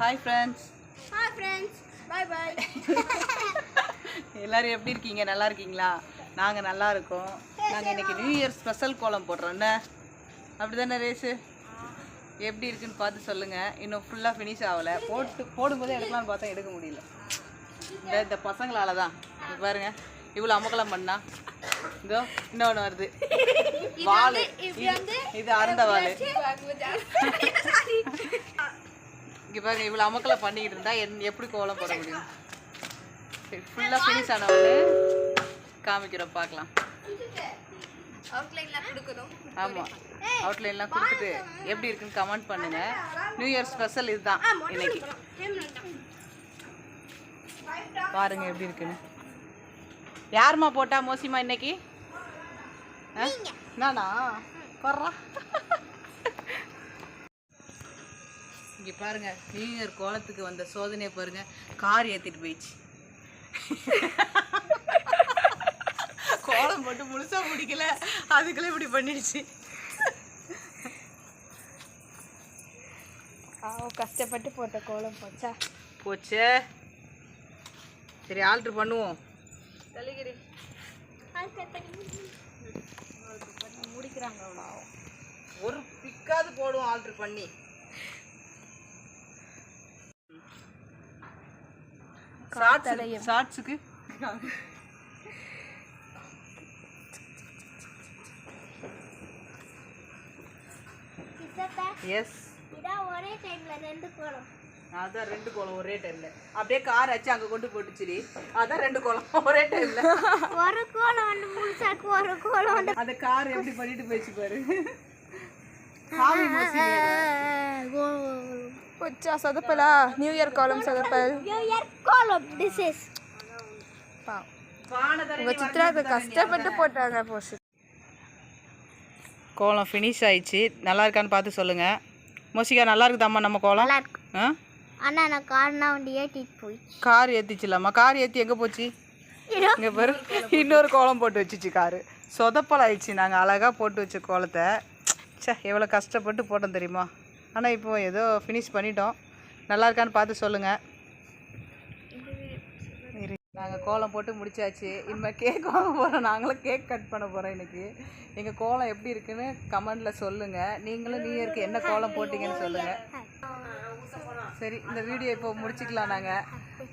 Hi friends. Hi friends. Bye bye. எல்லாரும் எப்படி இருக்கீங்க? நல்லா இருக்கீங்களா? நாங்கள் நல்லா இருக்கோம். நாங்கள் இன்றைக்கி நியூ இயர் ஸ்பெஷல் கோலம் போடுறோண்ணே. அப்படி தானே ரேஸு? எப்படி இருக்குன்னு பார்த்து சொல்லுங்கள். இன்னும் ஃபுல்லாக ஃபினிஷ் ஆகலை. போடும்போதே எடுக்கலாம்னு பார்த்தா எடுக்க முடியல. இந்த பசங்களால் தான். இது பாருங்கள், இவ்வளோ அமக்கலம் பண்ணா இதோ இன்னொன்று வருது. வாள், இது அறந்த வாள். இங்கே பாருங்க, இவ்வளோ அமக்கலம் பண்ணிக்கிட்டு இருந்தா எப்படி கோலம் போட முடியும்? சரி, ஃபுல்லாக ஃபினிஷ் ஆனவொடனே காமிக்கிறோம், பார்க்கலாம். ஆமாம், அவுட்லைன்லாம் கொடுத்துட்டு எப்படி இருக்குன்னு கமெண்ட் பண்ணுங்க. நியூ இயர் ஸ்பெஷல் இதுதான் இன்னைக்கு. பாருங்க எப்படி இருக்குன்னு. யாருமா போட்டா மோசிமா இன்னைக்கு? நானா? பர்றா. இங்கே பாருங்க, நியூ இயர் கோலத்துக்கு வந்த சோதனையை பாருங்க. கார் ஏற்றிட்டு போயிடுச்சு. கோலம் போட்டு முழுசா முடிக்கல, அதுக்குள்ளே இப்படி பண்ணிடுச்சு. கஷ்டப்பட்டு போட்ட கோலம் போச்சே. சரி, ஆல்ட்ரு பண்ணுவோம். தலைகிரி முடிக்கிறாங்க. ஒரு பிக்காது போடுவோம் ஆல்ட்ரு பண்ணி. ஷார்ட்ஸுக்கு எஸ், ஒரே டைம்ல ரெண்டு கோலம். அதான் ரெண்டு கோலம் ஒரே டைம்ல. அப்படியே கார் வச்சு அங்க கொண்டு போட்டுச்சுடி. அதான் ரெண்டு கோலம் ஒரே டைம்ல. ஒரு கோலம் வந்து முழுசாக்கு, ஒரு கோலம் வந்து அந்த கார் எப்படி பண்ணிட்டு போயிச்சு பாரு. சாமி மோசி பொச்சா சொதப்பலா. நியூ இயர் கோலம் சொதப்பல். நியூ இயர் கோலம். திஸ் இஸ் உங்க சித்ராக்கு கஷ்டப்பட்டு போட்டாங்க. போச்சு. கோலம் ஃபினிஷ் ஆயிடுச்சு. நல்லா இருக்கான்னு பார்த்து சொல்லுங்க. மோசிகா, நல்லா இருக்குதாம்மா நம்ம கோலம்? அண்ணா, நான் கார்னா வந்து ஏற்றிட்டு போய் கார் ஏற்றிச்சில்லாம்மா. கார் ஏற்றி எங்கே போச்சு? இங்கே பாரு, இன்னொரு கோலம் போட்டு வச்சுச்சு காரு. சொதப்பல் ஆயிடுச்சு. நாங்கள் அழகாக போட்டு வச்ச கோலத்தை எவ்வளோ கஷ்டப்பட்டு போட்டோம் தெரியுமா? ஆனால் இப்போ ஏதோ ஃபினிஷ் பண்ணிட்டோம். நல்லா இருக்கான்னு பார்த்து சொல்லுங்கள். நாங்கள் கோலம் போட்டு முடிச்சாச்சு. இனிமேல் கேக் வாங்க போகிறோம். நாங்களும் கேக் கட் பண்ண போகிறோம் இன்றைக்கி. எங்கள் கோலம் எப்படி இருக்குன்னு கமெண்டில் சொல்லுங்கள். நீங்களும் நியூ இயருக்கு என்ன கோலம் போட்டிங்கன்னு சொல்லுங்கள். சரி, இந்த வீடியோ இப்போ முடிச்சுக்கலாம். நாங்கள்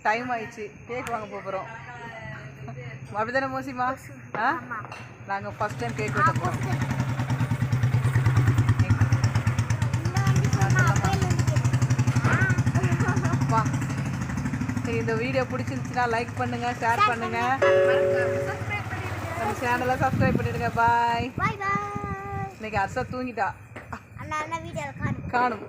டைம் ஆயிடுச்சு, கேக் வாங்க போகிறோம். அப்படி தானே மோசிமா? நாங்கள் ஃபஸ்ட் டைம் கேக் வெட்ட போகிறோம். சரி, இந்த வீடியோ பிடிச்சிருந்துச்சுன்னா லைக் பண்ணுங்கள், ஷேர் பண்ணுங்கள், நம்ம சேனலை சப்ஸ்கிரைப் பண்ணிடுங்க. பாய். பாய் பாய். இன்னைக்கு அர்ஷா தூங்கிட்டா. அண்ணா வீடியோவில் காணும்.